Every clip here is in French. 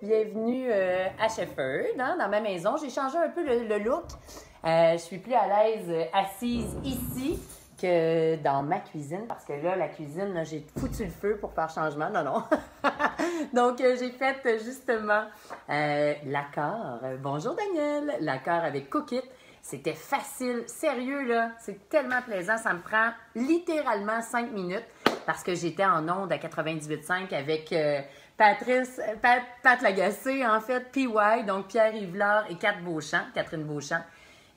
Bienvenue à Shefford, hein, dans ma maison. J'ai changé un peu le look. Je suis plus à l'aise assise ici que dans ma cuisine parce que là, la cuisine, là, j'ai foutu le feu pour faire changement. Non, non. Donc, j'ai fait justement l'accord. Bonjour Daniel. L'accord avec Cookit. C'était facile. Sérieux, là, c'est tellement plaisant. Ça me prend littéralement 5 minutes parce que j'étais en onde à 98.5 avec Pat Lagacé, en fait, PY, donc Pierre Yvelard et Catherine Beauchamp.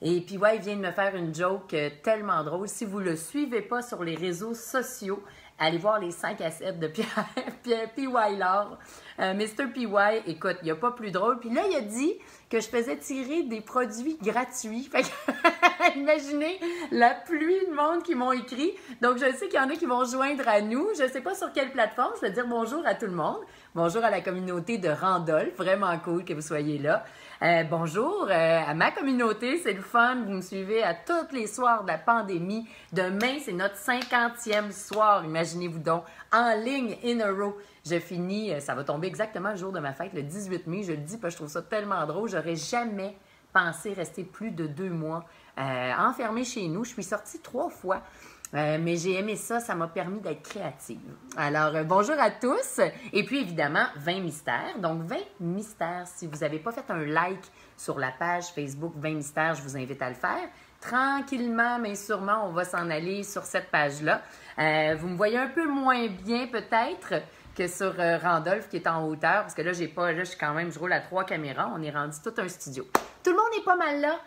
Et PY vient de me faire une joke tellement drôle. Si vous ne le suivez pas sur les réseaux sociaux, allez voir les 5 à 7 de PY Lard. Mr. PY, écoute, il n'y a pas plus drôle. Puis là, il a dit que je faisais tirer des produits gratuits. Fait que, imaginez la pluie de monde qui m'ont écrit. Donc, je sais qu'il y en a qui vont joindre à nous. Je ne sais pas sur quelle plateforme. Je vais dire bonjour à tout le monde. Bonjour à la communauté de Randolph. Vraiment cool que vous soyez là. Bonjour à ma communauté. C'est le fun. Vous me suivez à tous les soirs de la pandémie. Demain, c'est notre 50e soir. Imaginez-vous donc. En ligne, in a row. Je finis, ça va tomber exactement le jour de ma fête, le 18 mai. Je le dis parce que je trouve ça tellement drôle. J'aurais jamais pensé rester plus de 2 mois enfermée chez nous. Je suis sortie 3 fois. Mais j'ai aimé ça, ça m'a permis d'être créative. Alors, bonjour à tous. Et puis, évidemment, 20 mystères. Donc, 20 mystères. Si vous n'avez pas fait un like sur la page Facebook 20 mystères, je vous invite à le faire. Tranquillement, mais sûrement, on va s'en aller sur cette page-là. Vous me voyez un peu moins bien, peut-être, que sur Randolph, qui est en hauteur. Parce que là, je roule à 3 caméras. On est rendu tout un studio. Tout le monde est pas mal là.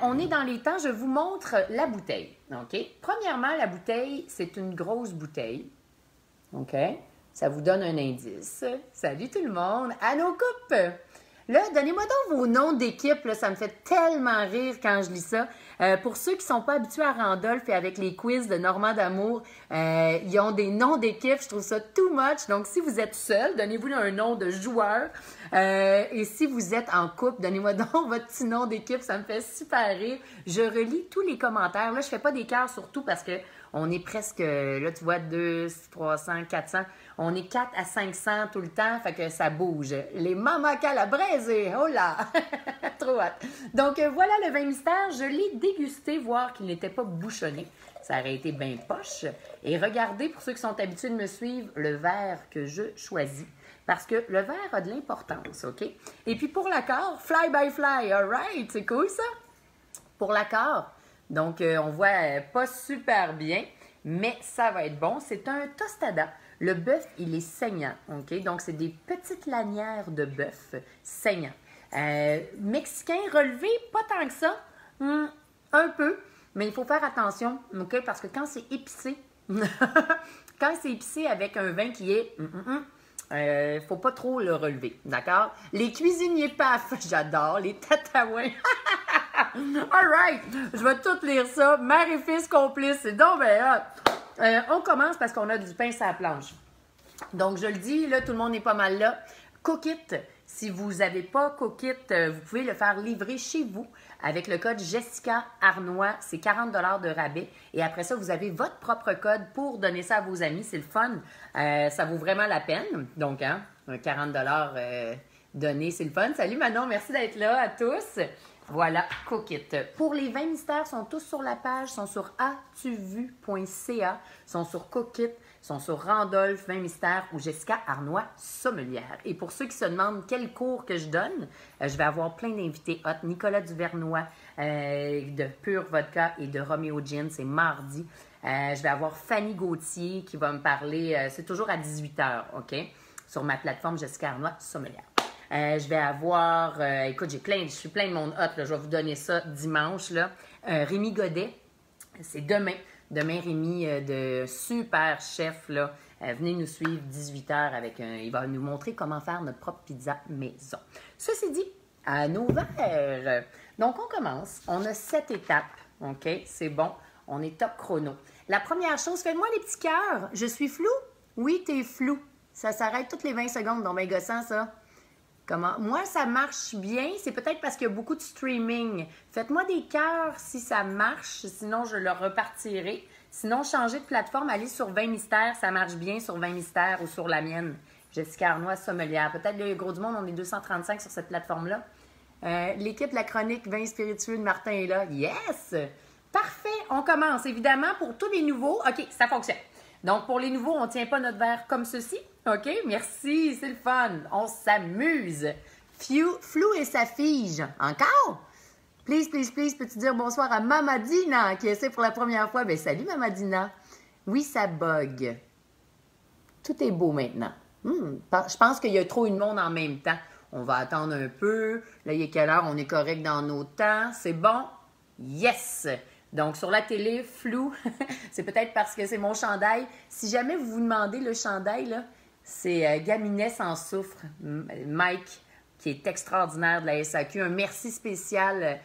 On est dans les temps, je vous montre la bouteille. OK? Premièrement, la bouteille, c'est une grosse bouteille. OK? Ça vous donne un indice. Salut tout le monde! À nos coupes! Là, donnez-moi donc vos noms d'équipe. Ça me fait tellement rire quand je lis ça. Pour ceux qui ne sont pas habitués à Randolph et avec les quiz de Normand d'Amour, ils ont des noms d'équipe. Je trouve ça too much. Donc, si vous êtes seul, donnez-vous un nom de joueur. Et si vous êtes en couple, donnez-moi donc votre petit nom d'équipe. Ça me fait super rire. Je relis tous les commentaires. Là, je ne fais pas des cœurs surtout parce que on est presque, là, tu vois, 200, 300, 400. On est 4 à 500 tout le temps, fait que ça bouge. Les mamas calabraises, oh là! Trop hâte. Donc, voilà le vin mystère. Je l'ai dégusté, voir qu'il n'était pas bouchonné. Ça aurait été bien poche. Et regardez, pour ceux qui sont habitués de me suivre, le verre que je choisis. Parce que le verre a de l'importance, OK? Et puis, pour l'accord, fly by fly, all right? C'est cool, ça? Pour l'accord, donc, on voit pas super bien, mais ça va être bon. C'est un tostada. Le bœuf, il est saignant, OK? Donc, c'est des petites lanières de bœuf saignant. Mexicain relevé, pas tant que ça. Un peu, mais il faut faire attention, OK? Parce que quand c'est épicé, quand c'est épicé avec un vin qui est... faut pas trop le relever, d'accord? Les cuisiniers paf, j'adore. Les tatouins. All right, je vais tout lire ça. Mère et fils complices, c'est donc bien hot. On commence parce qu'on a du pain sur la planche. Donc, je le dis, là, tout le monde est pas mal là. Cookit, si vous n'avez pas Cookit, vous pouvez le faire livrer chez vous avec le code Jessica Arnois. C'est 40 $ de rabais. Et après ça, vous avez votre propre code pour donner ça à vos amis. C'est le fun. Ça vaut vraiment la peine. Donc, hein, 40 $ donné, c'est le fun. Salut Manon, merci d'être là à tous. Voilà, Cookit. Pour les 20 mystères, sont tous sur la page, sont sur atuvu.ca, sont sur Cookit, sont sur Randolph 20 mystères ou Jessica Arnois sommelière. Et pour ceux qui se demandent quel cours que je donne, je vais avoir plein d'invités hot. Nicolas Duvernois de Pure Vodka et de Romeo Gin, c'est mardi. Je vais avoir Fanny Gauthier qui va me parler, c'est toujours à 18h, OK? Sur ma plateforme Jessica Arnois sommelière. Je vais avoir, écoute, je suis plein de monde hot, là, je vais vous donner ça dimanche, là. Rémi Godet, c'est demain. Demain, Rémi, de super chef, là. Venez nous suivre 18h avec il va nous montrer comment faire notre propre pizza maison. Ceci dit, à nos verres. Donc, on commence. On a 7 étapes, OK? C'est bon. On est top chrono. La première chose, faites-moi des petits cœurs. Je suis flou? Oui, t'es flou. Ça s'arrête toutes les 20 secondes, donc ben gossant, ça. Comment? Moi, ça marche bien. C'est peut-être parce qu'il y a beaucoup de streaming. Faites-moi des cœurs si ça marche. Sinon, je le repartirai. Sinon, changez de plateforme. Allez sur 20 mystères. Ça marche bien sur 20 mystères ou sur la mienne. Jessica Arnois, sommelière. Peut-être le gros du monde, on est 235 sur cette plateforme-là. L'équipe de la chronique Vin spiritueux de Martin est là. Yes! Parfait, on commence. Évidemment, pour tous les nouveaux, OK, ça fonctionne. Donc, pour les nouveaux, on ne tient pas notre verre comme ceci. OK, merci, c'est le fun. On s'amuse. Flou et sa fige. Encore? Please, please, please, peux-tu dire bonsoir à Mamadina qui essaie pour la première fois? Bien, salut Mamadina. Oui, ça bug. Tout est beau maintenant. Je pense qu'il y a trop de monde en même temps. On va attendre un peu. Là, il est quelle heure? On est correct dans nos temps. C'est bon? Yes! Donc, sur la télé, flou, c'est peut-être parce que c'est mon chandail. Si jamais vous vous demandez le chandail, là, c'est Gaminet sans soufre, Mike, qui est extraordinaire de la SAQ. Un merci spécial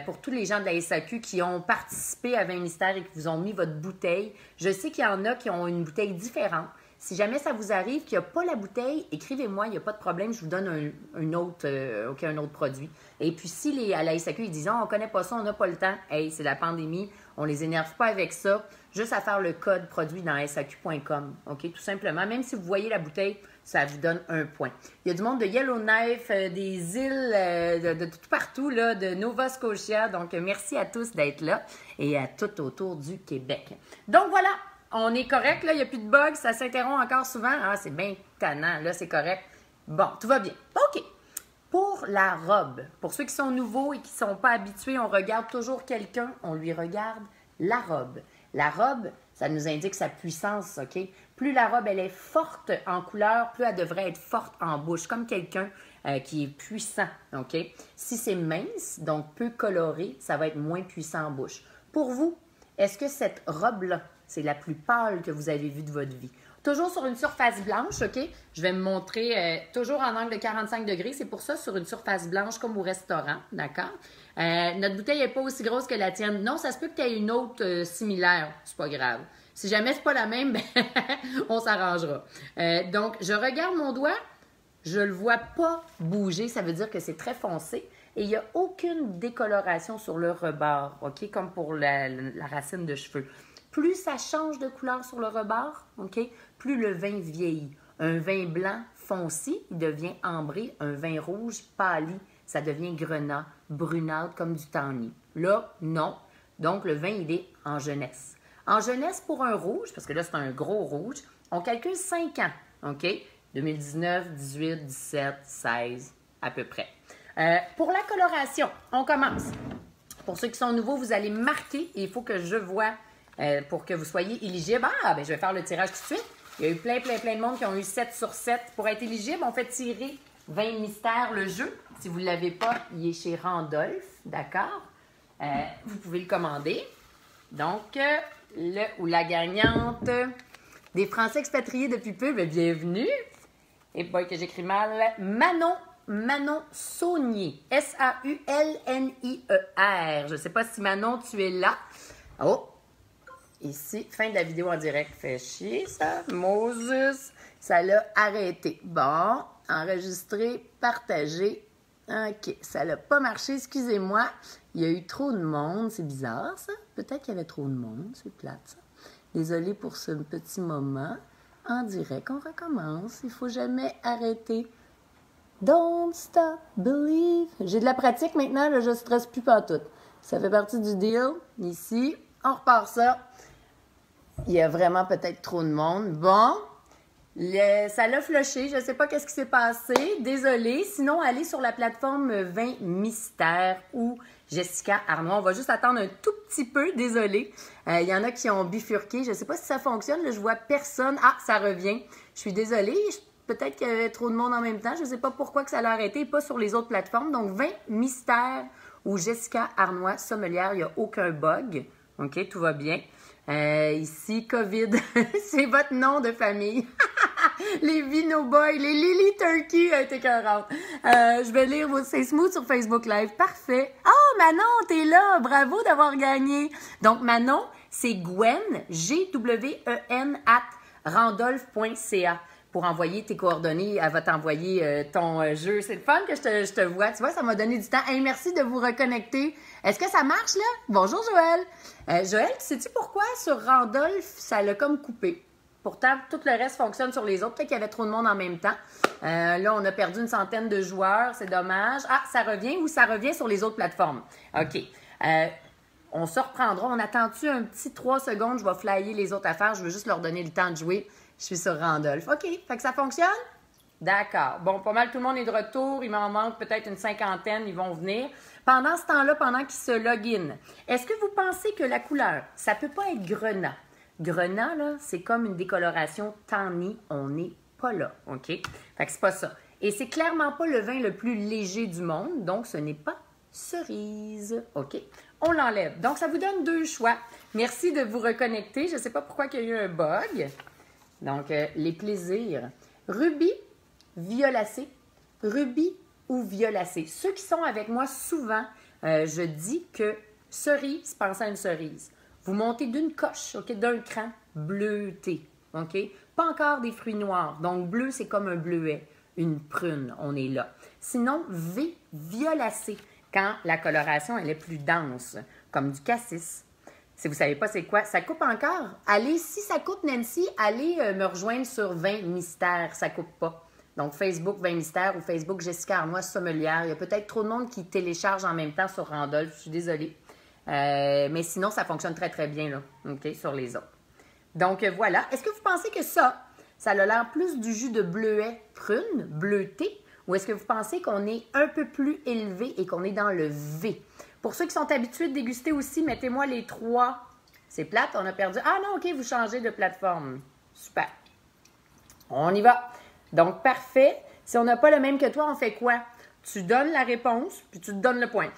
pour tous les gens de la SAQ qui ont participé à Vin Mystère et qui vous ont mis votre bouteille. Je sais qu'il y en a qui ont une bouteille différente. Si jamais ça vous arrive qu'il n'y a pas la bouteille, écrivez-moi, il n'y a pas de problème, je vous donne un autre produit. Et puis si à la SAQ, ils disent « on ne connaît pas ça, on n'a pas le temps », hey, c'est la pandémie, on ne les énerve pas avec ça, juste à faire le code produit dans SAQ.com, OK, tout simplement. Même si vous voyez la bouteille, ça vous donne un point. Il y a du monde de Yellowknife, des îles, de tout partout, là, de Nova Scotia, donc merci à tous d'être là et à tout autour du Québec. Donc voilà! On est correct, là, il n'y a plus de bugs, ça s'interrompt encore souvent. Ah, c'est bien tannant, là, c'est correct. Bon, tout va bien. OK. Pour la robe, pour ceux qui sont nouveaux et qui ne sont pas habitués, on regarde toujours quelqu'un, on lui regarde la robe. La robe, ça nous indique sa puissance, OK? Plus la robe, elle est forte en couleur, plus elle devrait être forte en bouche, comme quelqu'un qui est puissant, OK? Si c'est mince, donc peu coloré, ça va être moins puissant en bouche. Pour vous, est-ce que cette robe-là, c'est la plus pâle que vous avez vue de votre vie? Toujours sur une surface blanche, OK? Je vais me montrer toujours en angle de 45 degrés. C'est pour ça, sur une surface blanche comme au restaurant, d'accord? Notre bouteille n'est pas aussi grosse que la tienne. Non, ça se peut que tu aies une autre similaire. C'est pas grave. Si jamais c'est pas la même, ben, on s'arrangera. Donc, je regarde mon doigt. Je le vois pas bouger. Ça veut dire que c'est très foncé. Et il n'y a aucune décoloration sur le rebord, OK? Comme pour la racine de cheveux. Plus ça change de couleur sur le rebord, OK, plus le vin vieillit. Un vin blanc foncé, il devient ambré. Un vin rouge pâli, ça devient grenat, brunâtre comme du tannis. Là, non. Donc, le vin, il est en jeunesse. En jeunesse, pour un rouge, parce que là, c'est un gros rouge, on calcule 5 ans, OK? 2019, 18, 17, 16, à peu près. Pour la coloration, on commence. Pour ceux qui sont nouveaux, vous allez marquer, et il faut que je vois... pour que vous soyez éligible. Ah, ben je vais faire le tirage tout de suite. Il y a eu plein de monde qui ont eu 7 sur 7. Pour être éligible, on fait tirer Vin Mystère, le jeu. Si vous ne l'avez pas, il est chez Randolph, d'accord? Vous pouvez le commander. Donc, le ou la gagnante des Français expatriés depuis peu, bien, bienvenue. Et boy, que j'écris mal. Manon Saunier. S-A-U-L-N-I-E-R. Je ne sais pas si Manon, tu es là. Oh! Ici, fin de la vidéo en direct. Fait chier, ça. Moses, ça l'a arrêté. Bon, enregistrer, partager. OK, ça n'a pas marché, excusez-moi. Il y a eu trop de monde. C'est bizarre, ça. Peut-être qu'il y avait trop de monde. C'est plate, ça. Désolée pour ce petit moment. En direct, on recommence. Il ne faut jamais arrêter. Don't stop, believe. J'ai de la pratique maintenant, là, je ne stresse plus pantoute. Ça fait partie du deal. Ici, on repart ça. Il y a vraiment peut-être trop de monde. Bon, ça l'a flushé. Je ne sais pas qu'est-ce qui s'est passé. Désolée. Sinon, allez sur la plateforme Vin Mystère ou Jessica Arnois. On va juste attendre un tout petit peu. Désolée. Il y en a qui ont bifurqué. Je ne sais pas si ça fonctionne. Là, je vois personne. Ah, ça revient. Je suis désolée. Peut-être qu'il y avait trop de monde en même temps. Je ne sais pas pourquoi que ça l'a arrêté. Pas sur les autres plateformes. Donc, Vin Mystère ou Jessica Arnois, sommelière. Il n'y a aucun bug. OK, tout va bien. Ici, COVID, c'est votre nom de famille. Les Vino Boys, les Lily Turkey étaient écœurantes. Je vais lire vos... C'est smooth sur Facebook Live. Parfait. Oh, Manon, t'es là. Bravo d'avoir gagné. Donc, Manon, c'est Gwen, G-W-E-N, @randolph.ca. Pour envoyer tes coordonnées, elle va t'envoyer ton jeu. C'est le fun que je te vois. Tu vois, ça m'a donné du temps. Hey, merci de vous reconnecter. Est-ce que ça marche, là? Bonjour, Joël. Joël, sais-tu pourquoi sur Randolph, ça l'a comme coupé? Pourtant, tout le reste fonctionne sur les autres. Peut-être qu'il y avait trop de monde en même temps. Là, on a perdu une centaine de joueurs. C'est dommage. Ah, ça revient ou ça revient sur les autres plateformes? OK. On se reprendra. On attend-tu un petit 3 secondes? Je vais flyer les autres affaires. Je veux juste leur donner le temps de jouer. Je suis sur Randolph. OK. Fait que ça fonctionne? D'accord. Bon, pas mal tout le monde est de retour. Il m'en manque peut-être une cinquantaine. Ils vont venir. Pendant ce temps-là, pendant qu'ils se login, est-ce que vous pensez que la couleur, ça peut pas être grenat? Grenat, là, c'est comme une décoloration tawny. On n'est pas là, OK? Fait que c'est pas ça. Et c'est clairement pas le vin le plus léger du monde, donc ce n'est pas cerise, OK? On l'enlève. Donc, ça vous donne 2 choix. Merci de vous reconnecter. Je ne sais pas pourquoi il y a eu un bug. Donc, les plaisirs. Rubis, violacé. Rubis ou violacé. Ceux qui sont avec moi souvent, je dis que cerise, pensez à une cerise. Vous montez d'une coche, OK, d'un cran, bleuté, OK? Pas encore des fruits noirs. Donc, bleu, c'est comme un bleuet, une prune, on est là. Sinon, violacé, quand la coloration, elle est plus dense, comme du cassis. Si vous ne savez pas c'est quoi, ça coupe encore. Allez, si ça coupe, Nancy, allez me rejoindre sur Vin Mystère, ça coupe pas. Donc, Facebook Vin Mystère ou Facebook Jessica Arnois Sommelière. Il y a peut-être trop de monde qui télécharge en même temps sur Randolph, je suis désolée. Mais sinon, ça fonctionne très, très bien, là, OK, sur les autres. Donc, voilà. Est-ce que vous pensez que ça a l'air plus du jus de bleuet prune, bleuté, ou est-ce que vous pensez qu'on est un peu plus élevé et qu'on est dans le V? Pour ceux qui sont habitués de déguster aussi, mettez-moi les 3. C'est plate, on a perdu. Ah non, OK, vous changez de plateforme. Super. On y va. Donc, parfait. Si on n'a pas le même que toi, on fait quoi? Tu donnes la réponse, puis tu te donnes le point.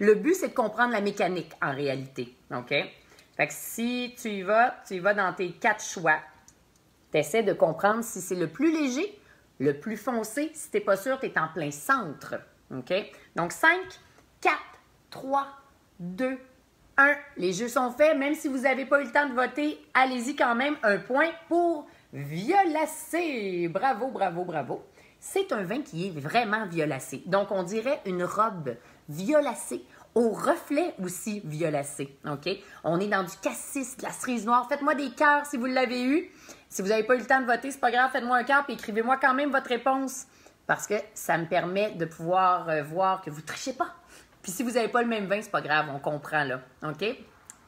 Le but, c'est de comprendre la mécanique, en réalité. OK? Fait que si tu y vas dans tes 4 choix. Tu essaies de comprendre si c'est le plus léger, le plus foncé. Si tu n'es pas sûr, tu es en plein centre. OK? Donc, 5, 4, 3, 2, 1. Les jeux sont faits. Même si vous n'avez pas eu le temps de voter, allez-y quand même. Un point pour violacé. Bravo, bravo, bravo. C'est un vin qui est vraiment violacé. Donc, on dirait une robe violacée, au reflet aussi violacé. OK? On est dans du cassis, de la cerise noire. Faites-moi des cœurs si vous l'avez eu. Si vous n'avez pas eu le temps de voter, c'est pas grave, faites-moi un cœur et écrivez-moi quand même votre réponse. Parce que ça me permet de pouvoir voir que vous ne trichez pas. Puis si vous n'avez pas le même vin, c'est pas grave, on comprend là. OK?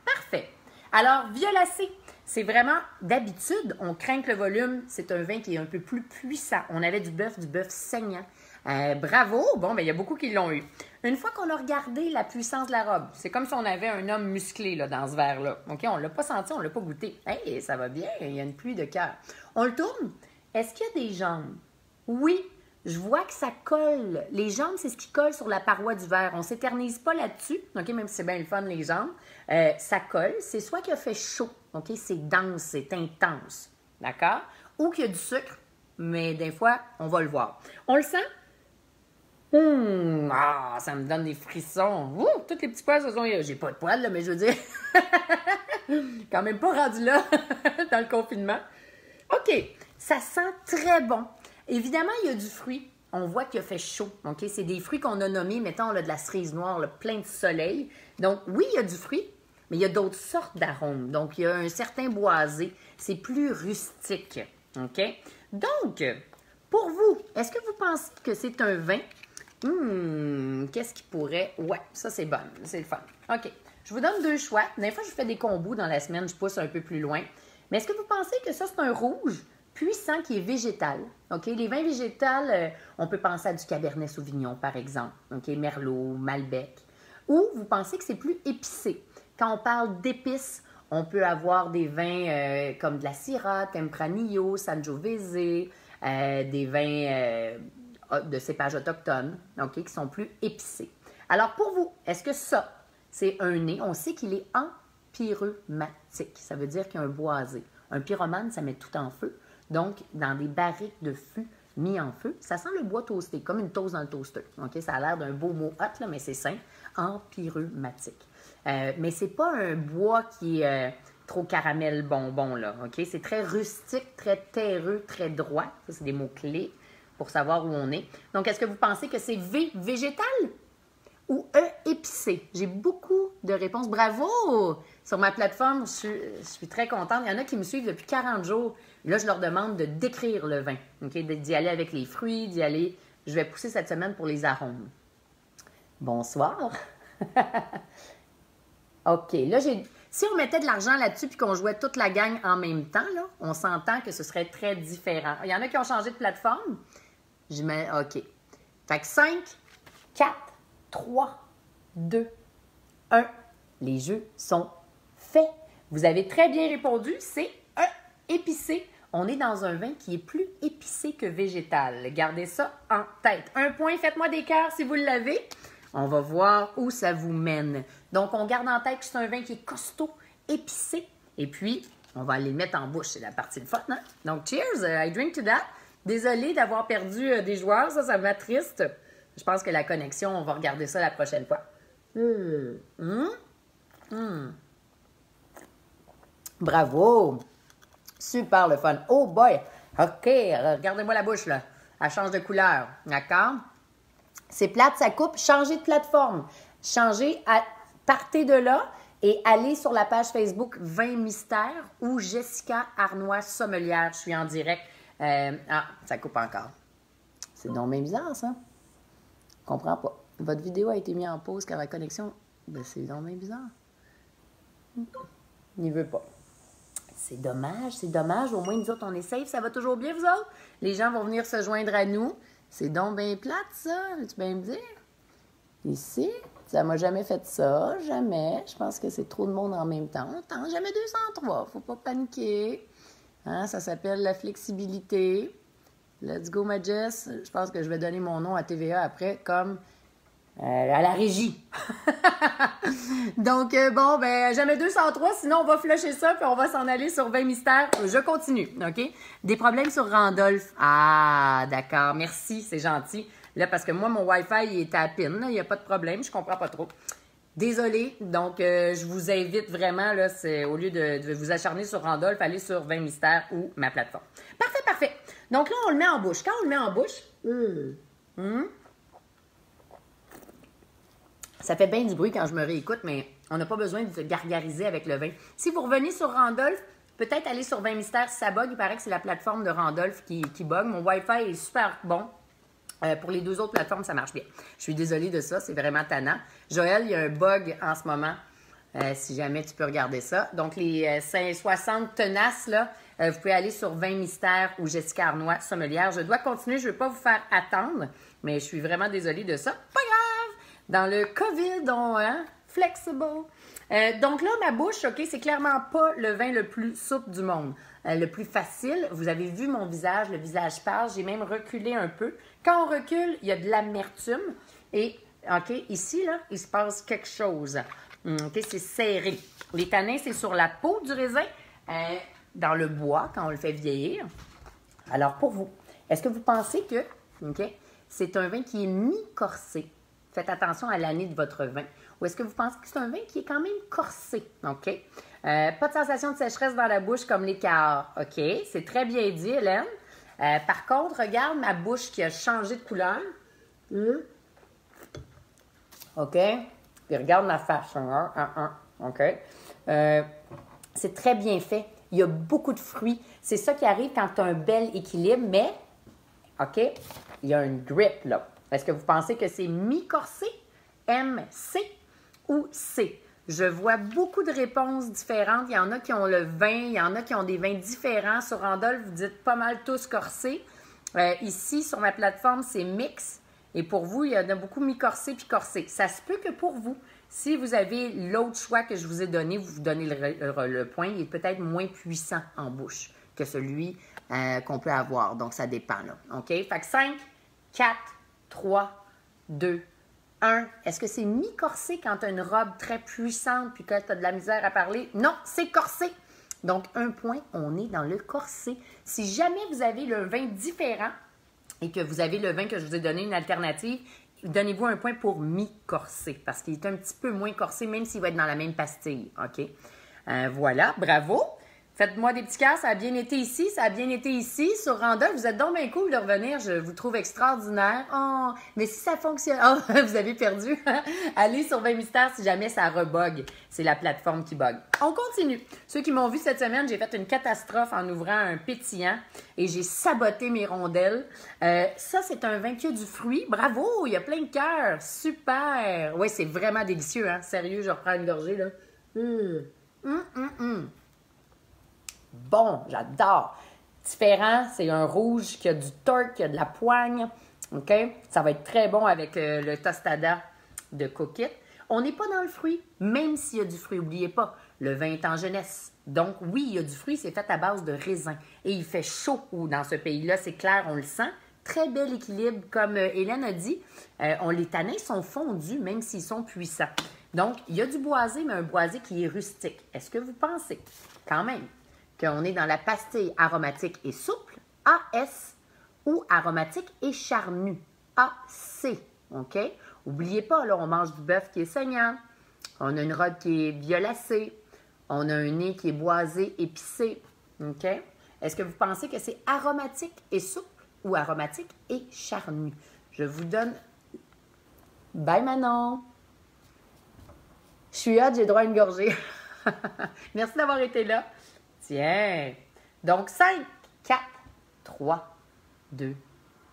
Parfait. Alors, violacé. C'est vraiment, d'habitude, on craint que le volume, c'est un vin qui est un peu plus puissant. On avait du bœuf saignant. Bravo! Bon, ben il y a beaucoup qui l'ont eu. Une fois qu'on a regardé la puissance de la robe, c'est comme si on avait un homme musclé là, dans ce verre-là. OK? On ne l'a pas senti, on ne l'a pas goûté. Hey, ça va bien, il y a une pluie de cœur. On le tourne. Est-ce qu'il y a des jambes? Oui, je vois que ça colle. Les jambes, c'est ce qui colle sur la paroi du verre. On ne s'éternise pas là-dessus, OK? Même si c'est bien le fun, les jambes. Ça colle. C'est soit qu'il a fait chaud, OK? C'est dense, c'est intense, d'accord? Ou qu'il y a du sucre, mais des fois, on va le voir. On le sent? Ça me donne des frissons. Tous les petits poils se sont... J'ai pas de poils, là, mais je veux dire... quand même pas rendu là, dans le confinement. OK, ça sent très bon. Évidemment, il y a du fruit. On voit qu'il a fait chaud. OK? C'est des fruits qu'on a nommés. Mettons, on a de la cerise noire, là, plein de soleil. Donc, oui, il y a du fruit, mais il y a d'autres sortes d'arômes. Donc, il y a un certain boisé. C'est plus rustique. OK? Donc, pour vous, est-ce que vous pensez que c'est un vin? Qu'est-ce qui pourrait... Ouais, ça, c'est bon. C'est le fun. OK. Je vous donne 2 choix. Des fois, je fais des combos dans la semaine. Je pousse un peu plus loin. Mais est-ce que vous pensez que ça, c'est un rouge puissant qui est végétal? OK? Les vins végétals, on peut penser à du Cabernet Sauvignon, par exemple. OK? Merlot, Malbec. Ou vous pensez que c'est plus épicé? Quand on parle d'épices, on peut avoir des vins comme de la Syrah, Tempranillo, Sangiovese, des vins de cépages autochtones, OK, qui sont plus épicés. Alors, pour vous, est-ce que ça, c'est un nez? On sait qu'il est empyrumatique. Ça veut dire qu'il y a un boisé. Un pyromane, ça met tout en feu. Donc, dans des barriques de fût mis en feu, ça sent le bois toasté, comme une toast dans le toaster. OK? Ça a l'air d'un beau mot hot, là, mais c'est simple. Empyrumatique. Mais c'est pas un bois qui est trop caramel bonbon, là. OK? C'est très rustique, très terreux, très droit. Ça, c'est des mots-clés pour savoir où on est. Donc, est-ce que vous pensez que c'est V, végétal ou E, épicé? J'ai beaucoup de réponses. Bravo! Sur ma plateforme, je suis très contente. Il y en a qui me suivent depuis 40 jours. Là, je leur demande de décrire le vin, okay? D'y aller avec les fruits, d'y aller... Je vais pousser cette semaine pour les arômes. Bonsoir. OK, là, si on mettait de l'argent là-dessus puis qu'on jouait toute la gang en même temps, là, on s'entend que ce serait très différent. Il y en a qui ont changé de plateforme. Je mets OK. Fait que 5, 4, 3, 2, 1. Les jeux sont faits. Vous avez très bien répondu. C'est un épicé. On est dans un vin qui est plus épicé que végétal. Gardez ça en tête. Un point, faites-moi des cœurs si vous l'avez. On va voir où ça vous mène. Donc, on garde en tête que c'est un vin qui est costaud, épicé. Et puis, on va aller le mettre en bouche. C'est la partie de fun, hein? Donc, cheers, I drink to that. Désolée d'avoir perdu des joueurs, ça m'attriste. Je pense que la connexion, on va regarder ça la prochaine fois. Bravo! Super le fun. Oh boy! OK, regardez-moi la bouche, là. Elle change de couleur, d'accord? C'est plate, ça coupe. Changez de plateforme. Partez de là et allez sur la page Facebook Vin Mystère ou Jessica Arnois Sommelière. Je suis en direct. Ça coupe encore. C'est donc bien bizarre, ça. Je comprends pas. Votre vidéo a été mise en pause car la connexion... Ben, c'est donc bien bizarre. Il veut pas. C'est dommage, c'est dommage. Au moins, nous autres, on est safe. Ça va toujours bien, vous autres? Les gens vont venir se joindre à nous. C'est donc bien plate, ça. Veux-tu bien me dire? Ici, ça m'a jamais fait ça. Jamais. Je pense que c'est trop de monde en même temps. Attends, jamais 203. Faut pas paniquer. Hein, ça s'appelle la flexibilité. Let's go, ma Jess. Je pense que je vais donner mon nom à TVA après comme à la régie. Donc, bon, ben, jamais 203. Sinon, on va flusher ça puis on va s'en aller sur 20 mystères. Je continue, OK? Des problèmes sur Randolph. Ah, d'accord. Merci, c'est gentil. Là, parce que moi, mon Wi-Fi, il est à pin. Il n'y a pas de problème. Je comprends pas trop. Désolée. Donc, je vous invite vraiment, là, au lieu de vous acharner sur Randolph, allez sur 20 mystères ou ma plateforme. Parfait, parfait. Donc là, on le met en bouche. Quand on le met en bouche, ça fait bien du bruit quand je me réécoute, mais on n'a pas besoin de se gargariser avec le vin. Si vous revenez sur Randolph, peut-être aller sur 20 mystères si ça bug. Il paraît que c'est la plateforme de Randolph qui bug. Mon Wi-Fi est super bon. Pour les deux autres plateformes, ça marche bien. Je suis désolée de ça, c'est vraiment tannant. Joël, il y a un bug en ce moment, si jamais tu peux regarder ça. Donc, les 60 tenaces, là, vous pouvez aller sur 20 mystères ou Jessica Arnois Sommelière. Je dois continuer, je ne veux pas vous faire attendre, mais je suis vraiment désolée de ça. Pas grave! Dans le COVID, flexible. Donc là, ma bouche, OK, c'est clairement pas le vin le plus souple du monde. Le plus facile. Vous avez vu mon visage, le visage pâle. J'ai même reculé un peu. Quand on recule, il y a de l'amertume. Et, OK, ici, là, il se passe quelque chose. OK, c'est serré. Les tanins, c'est sur la peau du raisin, dans le bois, quand on le fait vieillir. Alors, pour vous, est-ce que vous pensez que, OK, c'est un vin qui est mi-corsé? Faites attention à l'année de votre vin. Ou est-ce que vous pensez que c'est un vin qui est quand même corsé? OK? Pas de sensation de sécheresse dans la bouche comme les cahards. OK? C'est très bien dit, Hélène. Par contre, regarde ma bouche qui a changé de couleur. OK? Puis regarde ma face. OK? C'est très bien fait. Il y a beaucoup de fruits. C'est ça qui arrive quand tu as un bel équilibre, mais, OK? Il y a une grip, là. Est-ce que vous pensez que c'est mi-corsé, MC ou C? Je vois beaucoup de réponses différentes. Il y en a qui ont le vin, il y en a qui ont des vins différents. Sur Randolph, vous dites pas mal tous corsés. Ici, sur ma plateforme, c'est mix. Et pour vous, il y en a beaucoup mi-corsé puis corsé. Ça se peut que pour vous, si vous avez l'autre choix que je vous ai donné, vous donnez le point, il est peut-être moins puissant en bouche que celui qu'on peut avoir. Donc, ça dépend, là. OK? Fait que 5, 4, 3, 2, 1. Est-ce que c'est mi-corsé quand tu as une robe très puissante puis que tu as de la misère à parler? Non, c'est corsé. Donc, un point, on est dans le corsé. Si jamais vous avez le vin différent et que vous avez le vin que je vous ai donné, une alternative, donnez-vous un point pour mi-corsé parce qu'il est un petit peu moins corsé, même s'il va être dans la même pastille. OK? Voilà, bravo. Faites-moi des petits cœurs, ça a bien été ici, ça a bien été ici. Sur Randolph, vous êtes donc bien cool de revenir, je vous trouve extraordinaire. Oh, mais si ça fonctionne... Oh, vous avez perdu. Allez sur 20 mystères si jamais ça rebug. C'est la plateforme qui bug. On continue. Ceux qui m'ont vu cette semaine, j'ai fait une catastrophe en ouvrant un pétillant et j'ai saboté mes rondelles. Ça, c'est un vin qui a du fruit. Bravo, il y a plein de cœurs. Super. Oui, c'est vraiment délicieux, hein. Sérieux, je reprends une gorgée, là. Bon, j'adore. Différent, c'est un rouge qui a du torque, qui a de la poigne. OK? Ça va être très bon avec le tostada de Cookit. On n'est pas dans le fruit, même s'il y a du fruit. N'oubliez pas, le vin est en jeunesse. Donc, oui, il y a du fruit, c'est fait à base de raisin. Et il fait chaud dans ce pays-là, c'est clair, on le sent. Très bel équilibre, comme Hélène a dit. Les tanins sont fondus, même s'ils sont puissants. Donc, il y a du boisé, mais un boisé qui est rustique. Est-ce que vous pensez, quand même, qu'on est dans la pastille aromatique et souple, AS, ou aromatique et charnue, AC, OK? N'oubliez pas, là, on mange du bœuf qui est saignant, on a une robe qui est violacée, on a un nez qui est boisé, épicé, OK? Est-ce que vous pensez que c'est aromatique et souple ou aromatique et charnu? Je vous donne... Bye, Manon! Je suis hâte, j'ai droit à une gorgée. Merci d'avoir été là. Tiens! Donc, 5, 4, 3, 2,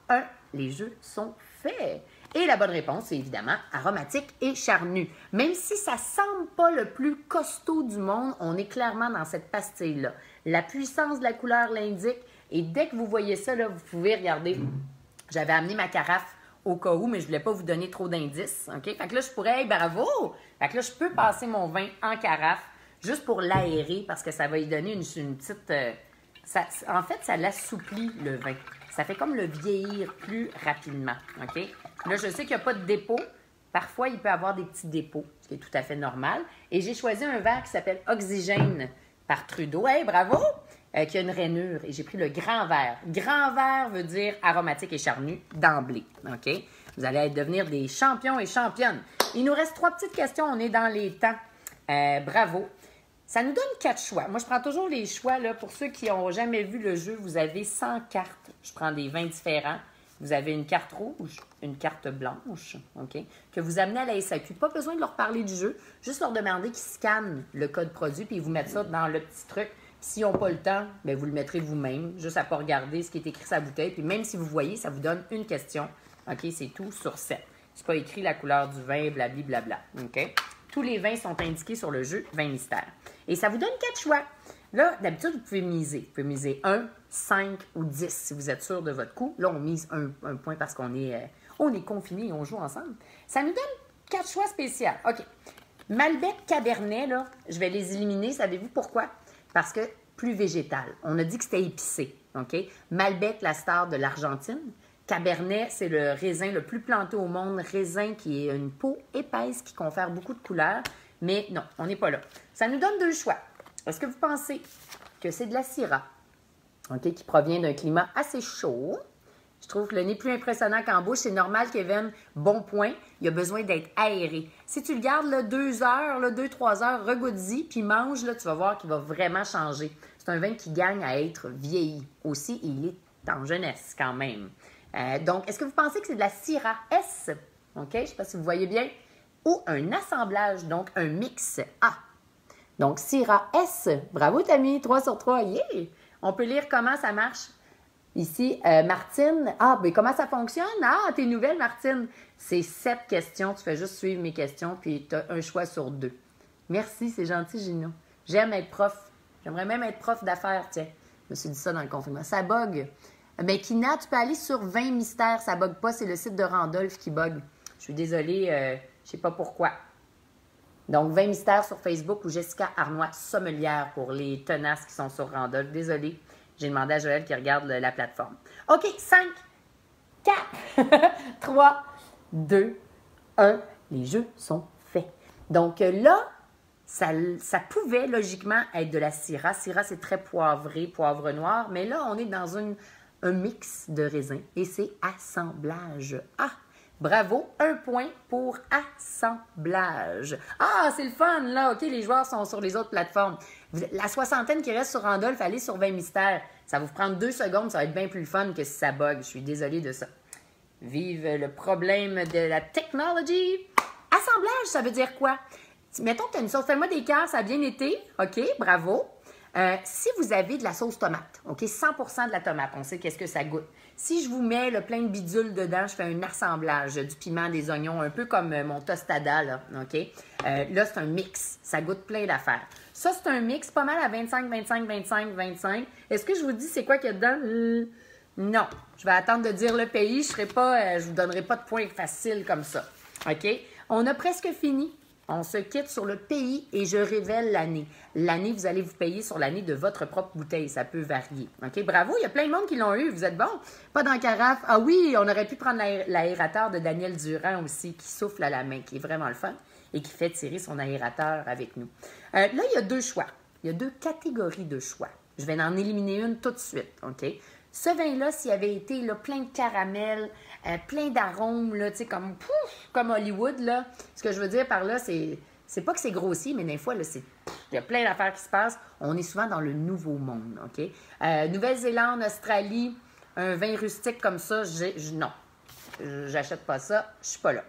1. Les jeux sont faits. Et la bonne réponse, c'est évidemment aromatique et charnu. Même si ça ne semble pas le plus costaud du monde, on est clairement dans cette pastille-là. La puissance de la couleur l'indique. Et dès que vous voyez ça, là, vous pouvez regarder. J'avais amené ma carafe au cas où, mais je ne voulais pas vous donner trop d'indices. OK? Fait que là, je pourrais, hey, bravo! Fait que là, je peux passer mon vin en carafe juste pour l'aérer parce que ça va y donner une petite... en fait, ça l'assouplit, le vin. Ça fait comme le vieillir plus rapidement. OK? Là, je sais qu'il n'y a pas de dépôt. Parfois, il peut y avoir des petits dépôts, ce qui est tout à fait normal. Et j'ai choisi un verre qui s'appelle Oxygène par Trudeau. Hey, bravo! Qui a une rainure. Et j'ai pris le grand verre. Grand verre veut dire aromatique et charnu d'emblée. OK? Vous allez devenir des champions et championnes. Il nous reste 3 petites questions. On est dans les temps. Bravo. Ça nous donne 4 choix. Moi, je prends toujours les choix. Là, pour ceux qui n'ont jamais vu le jeu, vous avez 100 cartes. Je prends des vins différents. Vous avez une carte rouge, une carte blanche, OK, que vous amenez à la SAQ. Pas besoin de leur parler du jeu, juste leur demander qu'ils scannent le code produit puis ils vous mettent ça dans le petit truc. S'ils n'ont pas le temps, bien, vous le mettrez vous-même, juste à ne pas regarder ce qui est écrit sur la bouteille. Puis même si vous voyez, ça vous donne une question. OK, c'est tout sur 7. C'est pas écrit la couleur du vin, blablabla. OK? Tous les vins sont indiqués sur le jeu 20 mystères. Et ça vous donne 4 choix. Là, d'habitude, vous pouvez miser. Vous pouvez miser 1, 5 ou 10 si vous êtes sûr de votre coup. Là, on mise un point parce qu'on est confinés et on joue ensemble. Ça nous donne 4 choix spéciaux. OK. Malbec, Cabernet, là, je vais les éliminer. Savez-vous pourquoi? Parce que plus végétal. On a dit que c'était épicé. OK? Malbec, la star de l'Argentine. Cabernet, c'est le raisin le plus planté au monde. Raisin qui est une peau épaisse qui confère beaucoup de couleurs. Mais non, on n'est pas là. Ça nous donne 2 choix. Est-ce que vous pensez que c'est de la Syrah, OK, qui provient d'un climat assez chaud? Je trouve que le nez plus impressionnant qu'en bouche. C'est normal, Kevin. Bon point. Il a besoin d'être aéré. Si tu le gardes là, 2 heures, 2-3 heures, regoute-y, puis mange, là, tu vas voir qu'il va vraiment changer. C'est un vin qui gagne à être vieilli. Aussi, il est en jeunesse quand même. Donc, est-ce que vous pensez que c'est de la Syrah S? OK, je ne sais pas si vous voyez bien. Ou un assemblage, donc un mix A. Donc, Syrah S. Bravo, Tammy. 3 sur 3. Yeah! On peut lire comment ça marche. Ici, Martine. Ah, ben comment ça fonctionne? Ah, t'es nouvelle, Martine. C'est 7 questions. Tu fais juste suivre mes questions, puis tu as un choix sur 2. Merci, c'est gentil, Gino. J'aime être prof. J'aimerais même être prof d'affaires, tiens. Je me suis dit ça dans le confinement. Ça bug. Mais Kina, tu peux aller sur 20 mystères. Ça bug pas. C'est le site de Randolph qui bug. Je suis désolée. Je sais pas pourquoi. Donc, 20 mystères sur Facebook ou Jessica Arnois Sommelière pour les tenaces qui sont sur Randolph. Désolée, j'ai demandé à Joël qui regarde la plateforme. OK, 5, 4, 3, 2, 1. Les jeux sont faits. Donc là, ça pouvait logiquement être de la Syrah. Syrah, c'est très poivré, poivre noir. Mais là, on est dans un mix de raisins et c'est assemblage. Ah! Bravo, 1 point pour assemblage. Ah, c'est le fun, là. OK, les joueurs sont sur les autres plateformes. La soixantaine qui reste sur Randolph, allez sur 20 mystères. Ça va vous prendre 2 secondes, ça va être bien plus fun que si ça bug. Je suis désolée de ça. Vive le problème de la technologie. Assemblage, ça veut dire quoi? Mettons que tu as une sauce. Fais-moi des cœurs, ça a bien été. OK, bravo. Si vous avez de la sauce tomate, OK, 100% de la tomate, on sait qu'est-ce que ça goûte. Si je vous mets le plein de bidules dedans, je fais un assemblage du piment, des oignons, un peu comme mon tostada, là, OK? Là, c'est un mix. Ça goûte plein d'affaires. Ça, c'est un mix pas mal à 25, 25, 25, 25. Est-ce que je vous dis c'est quoi qu'il y a dedans? Non. Je vais attendre de dire le pays. Je vous donnerai pas de points faciles comme ça. OK? On a presque fini. On se quitte sur le pays et je révèle l'année. L'année, vous allez vous payer sur l'année de votre propre bouteille. Ça peut varier. OK? Bravo, il y a plein de monde qui l'ont eu. Vous êtes bon. Pas dans la carafe. Ah oui, on aurait pu prendre l'aérateur de Daniel Durand aussi, qui souffle à la main, qui est vraiment le fun et qui fait tirer son aérateur avec nous. Là, il y a 2 choix. Il y a 2 catégories de choix. Je vais en éliminer une tout de suite. OK? Ce vin-là, s'il avait été là, plein de caramel, plein d'arômes, là, comme Hollywood, là, ce que je veux dire par là, c'est pas que c'est grossier, mais des fois, là, il y a plein d'affaires qui se passent. On est souvent dans le nouveau monde, OK? Nouvelle-Zélande, Australie, un vin rustique comme ça, non. J'achète pas ça, je suis pas là.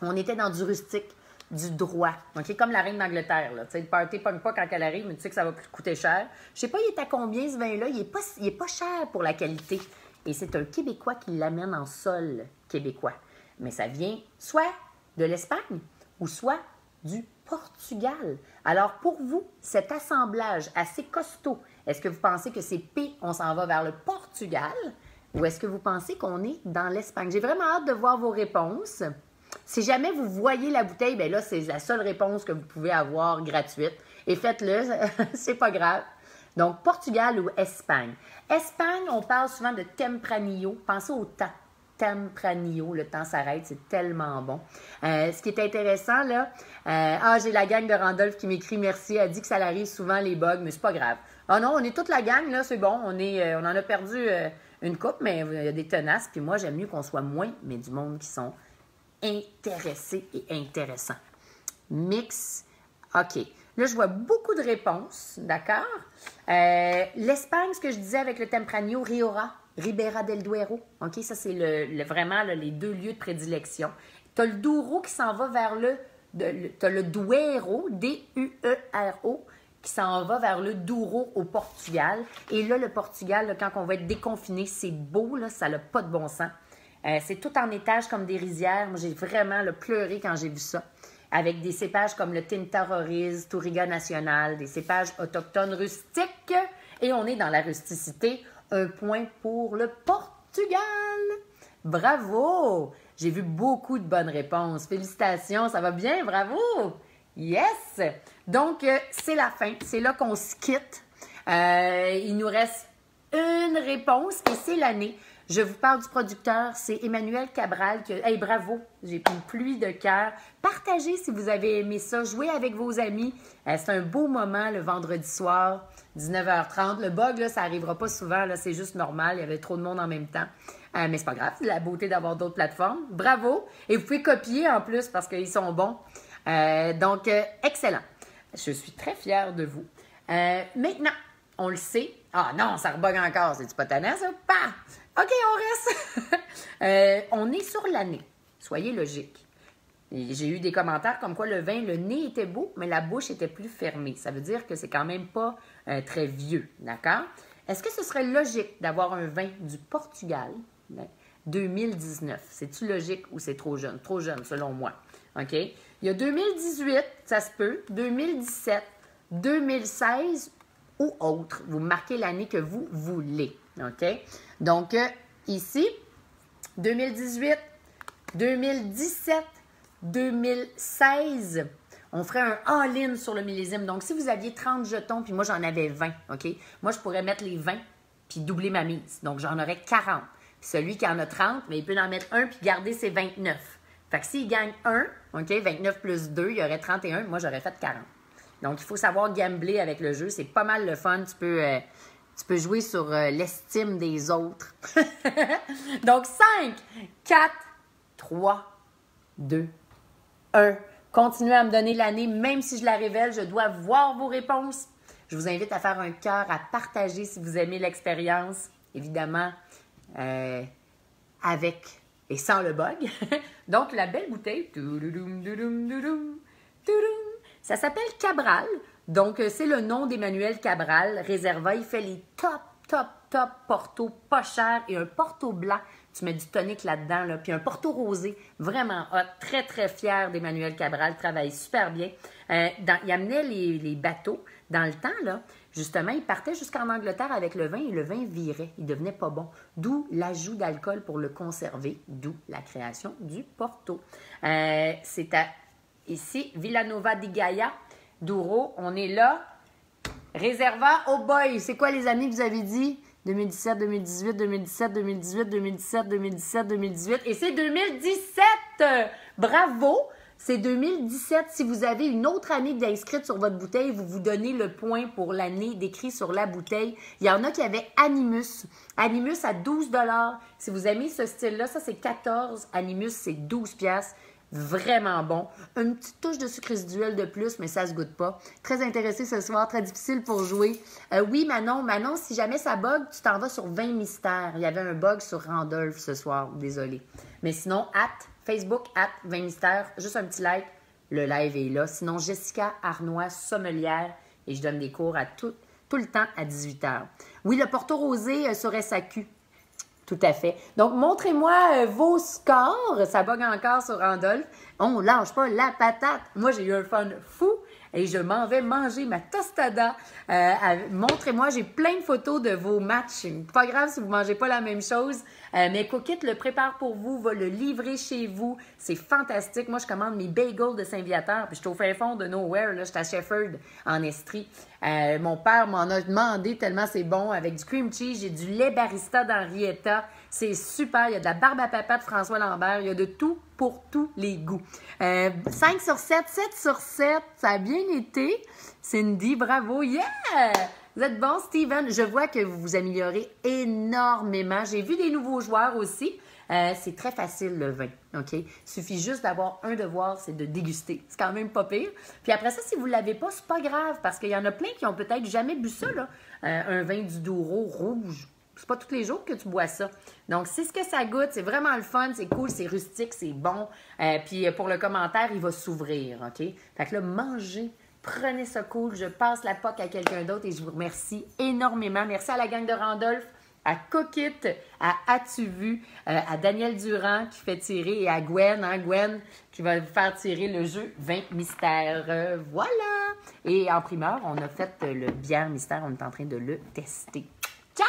On était dans du rustique, du droit, OK? Comme la reine d'Angleterre, là. Tu sais, le party pogne pas quand elle arrive, mais tu sais que ça va coûter cher. Je sais pas, il est à combien, ce vin-là? Il est pas cher pour la qualité. Et c'est un Québécois qui l'amène en sol québécois. Mais ça vient soit de l'Espagne ou soit du Portugal. Alors, pour vous, cet assemblage assez costaud, est-ce que vous pensez que c'est P, on s'en va vers le Portugal, ou est-ce que vous pensez qu'on est dans l'Espagne? J'ai vraiment hâte de voir vos réponses. Si jamais vous voyez la bouteille, bien là, c'est la seule réponse que vous pouvez avoir gratuite. Et faites-le, c'est pas grave. Donc, Portugal ou Espagne. Espagne, on parle souvent de Tempranillo. Pensez au temps. Tempranillo, le temps s'arrête, c'est tellement bon. Ce qui est intéressant, là, j'ai la gang de Randolph qui m'écrit merci, elle dit que ça arrive souvent les bugs, mais c'est pas grave. Ah non, on est toute la gang, là, c'est bon, on en a perdu une coupe, mais il y a des tenaces, puis moi, j'aime mieux qu'on soit moins, mais du monde qui sont intéressés et intéressants. Mix, OK. Là, je vois beaucoup de réponses, d'accord? L'Espagne, ce que je disais avec le Tempranillo, Ribera del Duero, OK? Ça, c'est vraiment les 2 lieux de prédilection. Tu as le Douro qui s'en va vers tu as le Duero, D-U-E-R-O, qui s'en va vers le Douro au Portugal. Et là, le Portugal, là, quand on va être déconfiné, c'est beau, là, ça n'a pas de bon sens. C'est tout en étage comme des rizières. Moi, j'ai vraiment pleuré quand j'ai vu ça. Avec des cépages comme le Tinta Roriz, Touriga Nacional, des cépages autochtones rustiques. Et on est dans la rusticité. 1 point pour le Portugal. Bravo! J'ai vu beaucoup de bonnes réponses. Félicitations, ça va bien, bravo! Yes! Donc, c'est la fin. C'est là qu'on se quitte. Il nous reste une réponse et c'est l'année. Je vous parle du producteur, c'est Emmanuel Cabral. Hey, bravo, j'ai une pluie de cœur. Partagez si vous avez aimé ça. Jouez avec vos amis. C'est un beau moment le vendredi soir, 19h30. Le bug, là, ça n'arrivera pas souvent. Là, c'est juste normal. Il y avait trop de monde en même temps. Mais c'est pas grave. C'est la beauté d'avoir d'autres plateformes. Bravo. Et vous pouvez copier en plus parce qu'ils sont bons. Donc, excellent. Je suis très fière de vous. Maintenant, on le sait. Ah non, ça rebug encore. C'est du potanet, ça? Pas! OK, on reste. On est sur l'année. Soyez logique. J'ai eu des commentaires comme quoi le vin, le nez était beau, mais la bouche était plus fermée. Ça veut dire que c'est quand même pas très vieux, d'accord? Est-ce que ce serait logique d'avoir un vin du Portugal 2019? C'est-tu logique ou c'est trop jeune? Trop jeune, selon moi. OK? Il y a 2018, ça se peut, 2017, 2016 ou autre. Vous marquez l'année que vous voulez. OK? Donc, ici, 2018, 2017, 2016, on ferait un all-in sur le millésime. Donc, si vous aviez 30 jetons, puis moi, j'en avais 20, OK? Moi, je pourrais mettre les 20 puis doubler ma mise. Donc, j'en aurais 40. Puis celui qui en a 30, mais il peut en mettre un puis garder ses 29. Fait que s'il gagne 1, OK, 29 plus 2, il y aurait 31. Moi, j'aurais fait 40. Donc, il faut savoir gambler avec le jeu. C'est pas mal le fun. Tu peux jouer sur l'estime des autres. Donc, 5, 4, 3, 2, 1. Continuez à me donner l'année. Même si je la révèle, je dois voir vos réponses. Je vous invite à faire un cœur, à partager si vous aimez l'expérience, évidemment, avec et sans le bug. Donc, la belle bouteille, ça s'appelle Cabral. Donc, c'est le nom d'Emmanuel Cabral. Réserva, il fait les top Porto pas cher et un Porto blanc. Tu mets du tonic là-dedans, là, puis un Porto rosé, vraiment hot. Très, très fier d'Emmanuel Cabral, travaille super bien. Il amenait les bateaux. Dans le temps, là, justement, il partait jusqu'en Angleterre avec le vin et le vin virait. Il devenait pas bon. D'où l'ajout d'alcool pour le conserver, d'où la création du Porto. C'est ici, Villanova di Gaia, Douro. On est là. Réserva, oh boy, c'est quoi les années que vous avez dit? 2017, 2018, 2017, 2018, 2017, 2017, 2018. Et c'est 2017! Bravo! C'est 2017. Si vous avez une autre année d'inscrite sur votre bouteille, vous vous donnez le point pour l'année décrit sur la bouteille. Il y en a qui avaient Animus. Animus à 12 $. Si vous aimez ce style-là, ça c'est 14. Animus, c'est 12 $. Vraiment bon. Une petite touche de sucre résiduel de plus, mais ça se goûte pas. Très intéressé ce soir, très difficile pour jouer. Oui, Manon, si jamais ça bug, tu t'en vas sur 20 mystères. Il y avait un bug sur Randolph ce soir, désolé. Mais sinon, Facebook, 20 mystères, juste un petit like, le live est là. Sinon, Jessica Arnois, sommelière, et je donne des cours à tout le temps à 18h. Oui, le Porto Rosé sur SAQ. Tout à fait. Donc, montrez-moi vos scores. Ça bug encore sur Randolph. On lâche pas la patate. Moi, j'ai eu un fun fou et je m'en vais manger ma tostada. Montrez-moi, j'ai plein de photos de vos matchs. Pas grave si vous ne mangez pas la même chose. Mais Cookit le prépare pour vous, va le livrer chez vous. C'est fantastique. Moi, je commande mes bagels de Saint-Viateur. Puis je suis au fin fond de Nowhere. Là, je suis à Shefford, en Estrie. Mon père m'en a demandé tellement c'est bon. Avec du cream cheese, j'ai du lait barista d'Henrietta. C'est super. Il y a de la barbe à papa de François Lambert. Il y a de tout pour tous les goûts. 5 sur 7, 7 sur 7. Ça a bien été. Cindy, bravo. Yeah! Vous êtes bon, Steven. Je vois que vous vous améliorez énormément. J'ai vu des nouveaux joueurs aussi. C'est très facile, le vin. OK? Il suffit juste d'avoir un devoir, c'est de déguster. C'est quand même pas pire. Puis après ça, si vous ne l'avez pas, c'est pas grave parce qu'il y en a plein qui ont peut-être jamais bu ça, là. Un vin du Douro rouge. C'est pas tous les jours que tu bois ça. Donc, c'est ce que ça goûte. C'est vraiment le fun. C'est cool. C'est rustique. C'est bon. Puis, pour le commentaire, il va s'ouvrir. OK? Fait que là, mangez. Prenez ça cool. Je passe la POC à quelqu'un d'autre et je vous remercie énormément. Merci à la gang de Randolph, à Cookit, à As-tu vu, à Daniel Durand qui fait tirer et à Gwen, Gwen qui va faire tirer le jeu 20 mystères. Voilà! Et en primeur, on a fait le bière mystère. On est en train de le tester. Ciao!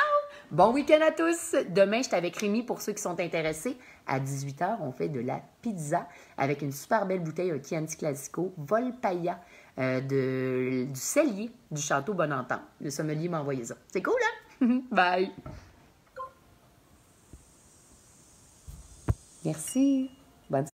Bon week-end à tous! Demain, je suis avec Rémi pour ceux qui sont intéressés. À 18h, on fait de la pizza avec une super belle bouteille, un Chianti Classico, Volpaia, du cellier du château Bonentente. Le sommelier m'a envoyé ça. C'est cool, hein? Bye! Merci! Bonne